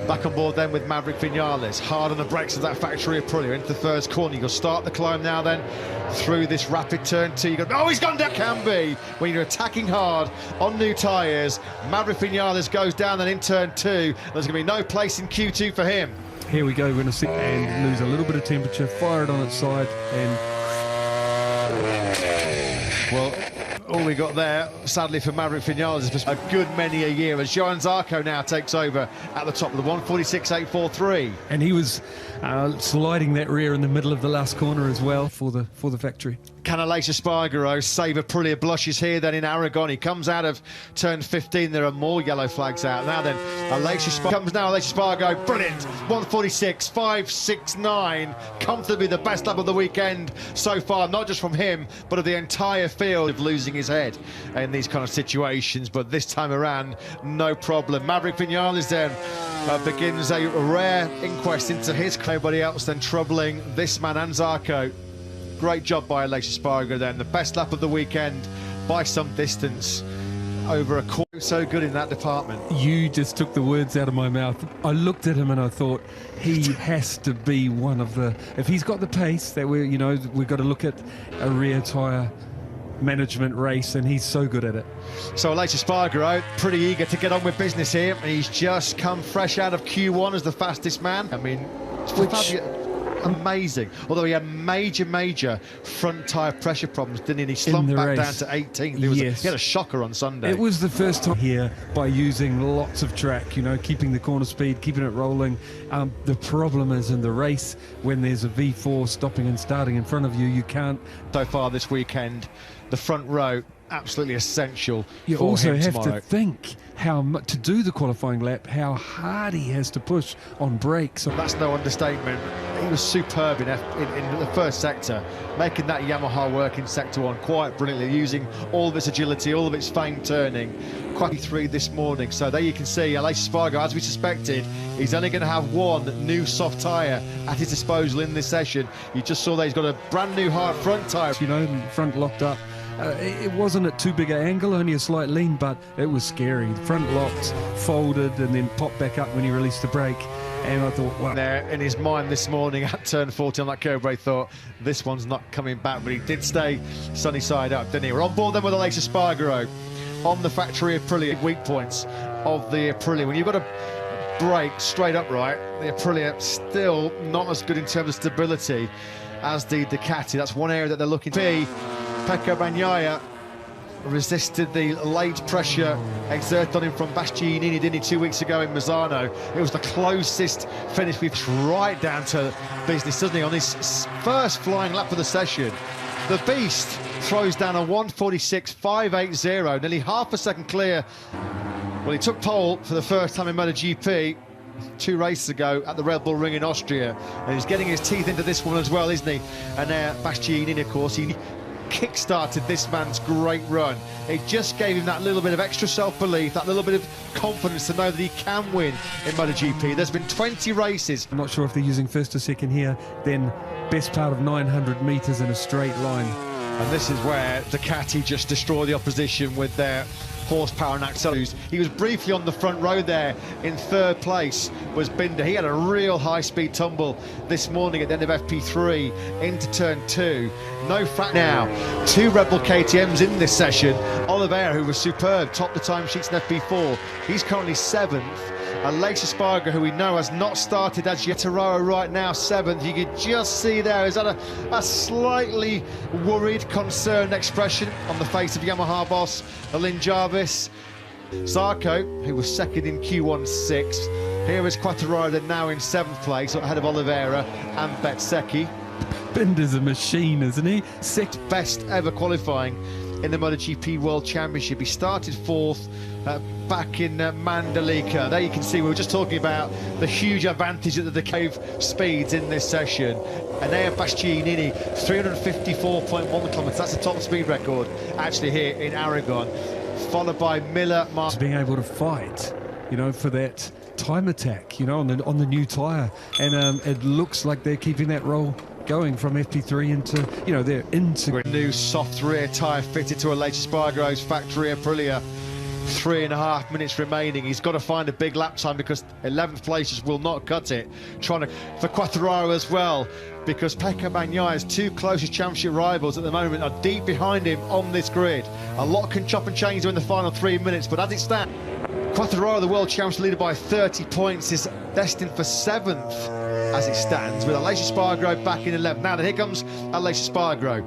Back on board then with Maverick Vinales. Hard on the brakes of that factory Aprilia into the first corner. You'll start the climb now then through this rapid turn 2. You go, oh, he's gone down. Can be when you're attacking hard on new tyres. Maverick Vinales goes down then in turn 2. There's going to be no place in Q2 for him. Here we go, we're going to see and lose a little bit of temperature, fire it on its side, and well, all we got there, sadly for Maverick Vinales, is a good many a year as Johan Zarco now takes over at the top of the 146.843. and he was sliding that rear in the middle of the last corner as well for the factory. Can Aleix Espargaro save Aprilia blushes here then in Aragon? He comes out of turn 15. There are more yellow flags out. Now then, Aleix Espargaro, brilliant. 146.569. Comfortably the best lap of the weekend so far, not just from him, but of the entire field, of losing his head in these kind of situations. But this time around, no problem. Maverick Vinales then begins a rare inquest into his. Nobody else then troubling this man and Zarco. Great job by Aleix Espargaro then. The best lap of the weekend by some distance. Over a quarter. So good in that department. You just took the words out of my mouth. I looked at him and I thought he has to be one of the. If he's got the pace that we've got to look at a rear tyre management race, and he's so good at it. So Aleix Espargaro pretty eager to get on with business here. He's just come fresh out of Q1 as the fastest man. I mean, amazing. Although he had major front tyre pressure problems, didn't he? And he slumped back down to 18th. He had a shocker on Sunday. It was the first time here by using lots of track, keeping the corner speed, keeping it rolling. The problem is in the race, when there's a V4 stopping and starting in front of you, you can't. So far this weekend, the front row, absolutely essential. You for also him have tomorrow. to think how much to do the qualifying lap, how hard he has to push on brakes. That's no understatement. He was superb in the first sector, making that Yamaha work in sector 1 quite brilliantly, using all of its agility, all of its fine turning. Quite 3 this morning. So there you can see Aleix Espargaro, as we suspected, he's only going to have one new soft tyre at his disposal in this session. You just saw that he's got a brand new hard front tyre. Front locked up. It wasn't at too big an angle, only a slight lean, but it was scary. The front locked, folded, and then popped back up when he released the brake. And I thought, wow. There in his mind this morning at turn 40 on that curve where he thought, this one's not coming back, but he did stay sunny side up, didn't he? We're on board then with Aleix Espargaro on the factory Aprilia. Weak points of the Aprilia. When you've got to brake straight upright, the Aprilia still not as good in terms of stability as the Ducati. That's one area that they're looking to. Pecco Bagnaia resisted the late pressure exerted on him from Bastianini, didn't he, 2 weeks ago in Misano. It was the closest finish we've right down to business, doesn't he, on his first flying lap of the session. The beast throws down a 146.580, nearly half a second clear. Well, he took pole for the first time in MotoGP 2 races ago at the Red Bull Ring in Austria, and he's getting his teeth into this one as well, isn't he? And Bastianini, of course, he kick-started this man's great run. It just gave him that little bit of extra self-belief, that little bit of confidence to know that he can win in MotoGP. There's been 20 races. I'm not sure if they're using first or second here, then best part of 900 metres in a straight line. And this is where Ducati just destroy the opposition with their horsepower and accelerators. He was briefly on the front row there. In third place was Binder. He had a real high-speed tumble this morning at the end of FP3 into turn 2. No fact now. 2 Red Bull KTMs in this session. Oliveira, who was superb, topped the timesheets in FP4. He's currently 7th. Aleix Espargaro, who we know has not started as yet, Tararo right now 7th. You could just see there is that a slightly worried, concerned expression on the face of Yamaha boss Alin Jarvis. Zarco, who was 2nd in Q1, 6th. Here is Quattararo now in 7th place, ahead of Oliveira and Bezzecchi. Binder's a machine, isn't he? 6th best ever qualifying in the MotoGP World Championship. He started 4th back in Mandalika. There you can see we were just talking about the huge advantage that the cave speeds in this session. And there Bastianini, 354.1 kilometres. That's the top speed record actually here in Aragon. Followed by Miller. Being able to fight, for that time attack, on the new tyre, and it looks like they're keeping that roll going from FP3 into, they're into new soft rear tyre fitted to Aleix Espargaro's factory Aprilia. 3.5 minutes remaining. He's got to find a big lap time because 11th place just will not cut it. Trying to for Quartararo as well, because Pecco Bagnaglia's two closest championship rivals at the moment are deep behind him on this grid. A lot can chop and change in the final 3 minutes, but as it stands, Quartararo, the world championship leader by 30 points, is destined for 7th as it stands, with Aleix Espargaro back in 11th. Now here comes Aleix Espargaro.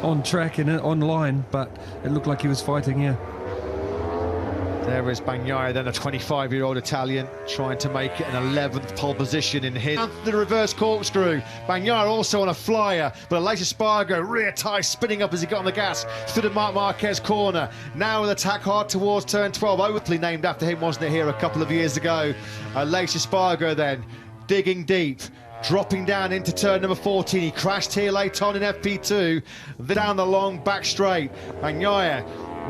On track and online, but it looked like he was fighting here. There is Bagnaia, then a 25-year-old Italian, trying to make it an 11th pole position in his. The reverse corkscrew. Bagnaia also on a flyer, but Aleix Espargaro, rear tyre spinning up as he got on the gas through the Marc Marquez corner. Now with attack hard towards turn 12. Overly named after him, wasn't it, here a couple of years ago? Aleix Espargaro then digging deep, dropping down into turn number 14. He crashed here late on in FP2, then down the long back straight. Bagnaia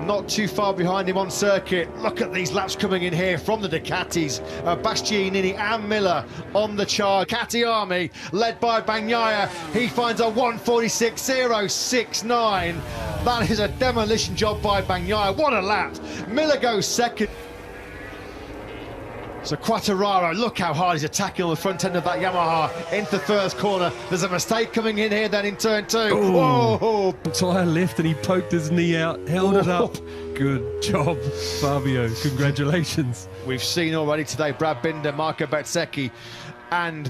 not too far behind him on circuit. Look at these laps coming in here from the Ducatis. Bastianini and Miller on the charge. Ducati army led by Bagnaia. He finds a 1:46.069. That is a demolition job by Bagnaia. What a lap. Miller goes second. So Quartararo, look how hard he's attacking on the front end of that Yamaha into the first corner. There's a mistake coming in here then in turn 2. Whoa! Tyre left and he poked his knee out, held it up. Good job, Fabio. Congratulations. We've seen already today Brad Binder, Marco Bezzecchi and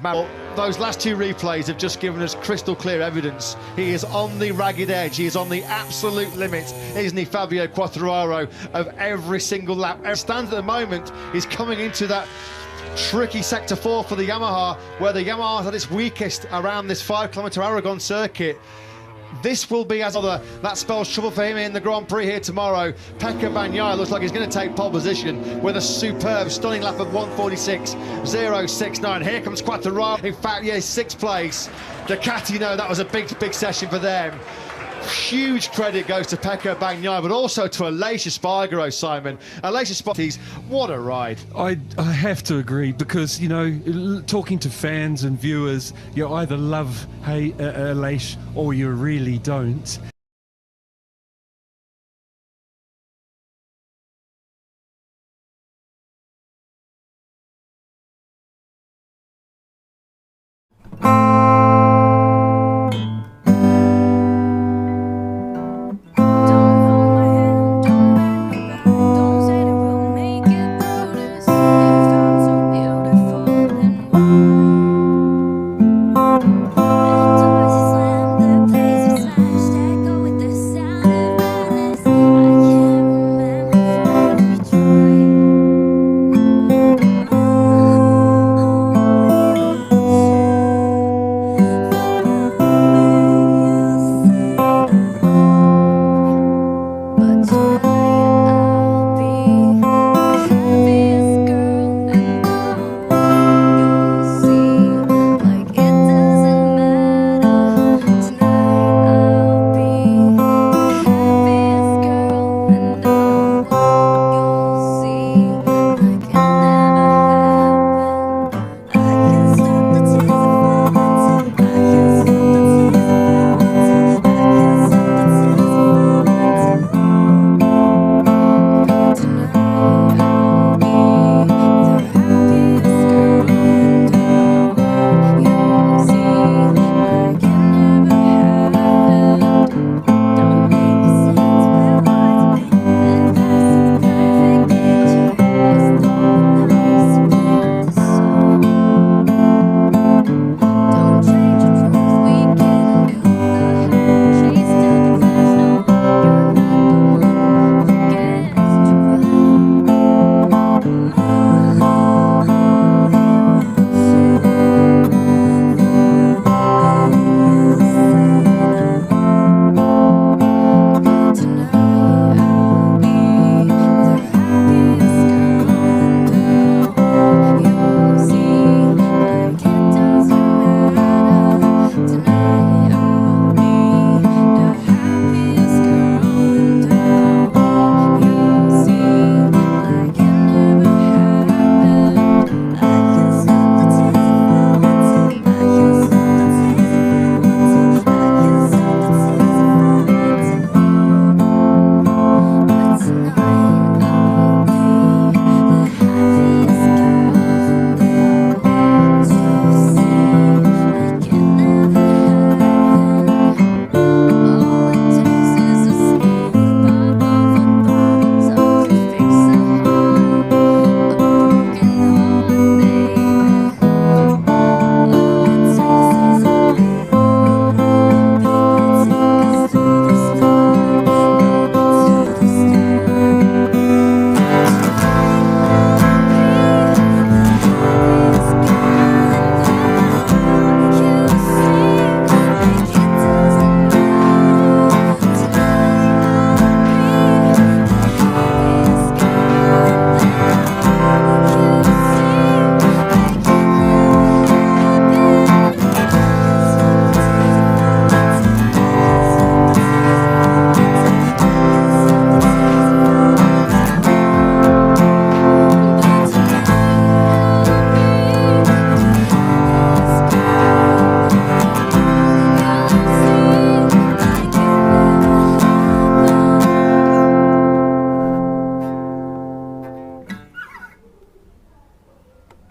those last two replays have just given us crystal clear evidence. He is on the ragged edge. He is on the absolute limit, isn't he, Fabio Quartararo, of every single lap. As it stands at the moment, he's coming into that tricky sector 4 for the Yamaha, where the Yamaha is at its weakest around this 5-kilometre Aragon circuit. This will be that spells trouble for him in the Grand Prix here tomorrow. Pecco Bagnaia looks like he's going to take pole position with a superb, stunning lap of 1:46.069. Here comes Quartararo. In fact, yeah, 6th place. Ducati, no, that was a big session for them. Huge credit goes to Pecco Bagnaia, but also to Aleix Espargaro, Simon. Aleix Espargaro, what a ride. I have to agree, because, you know, talking to fans and viewers, you either love Aleix or you really don't.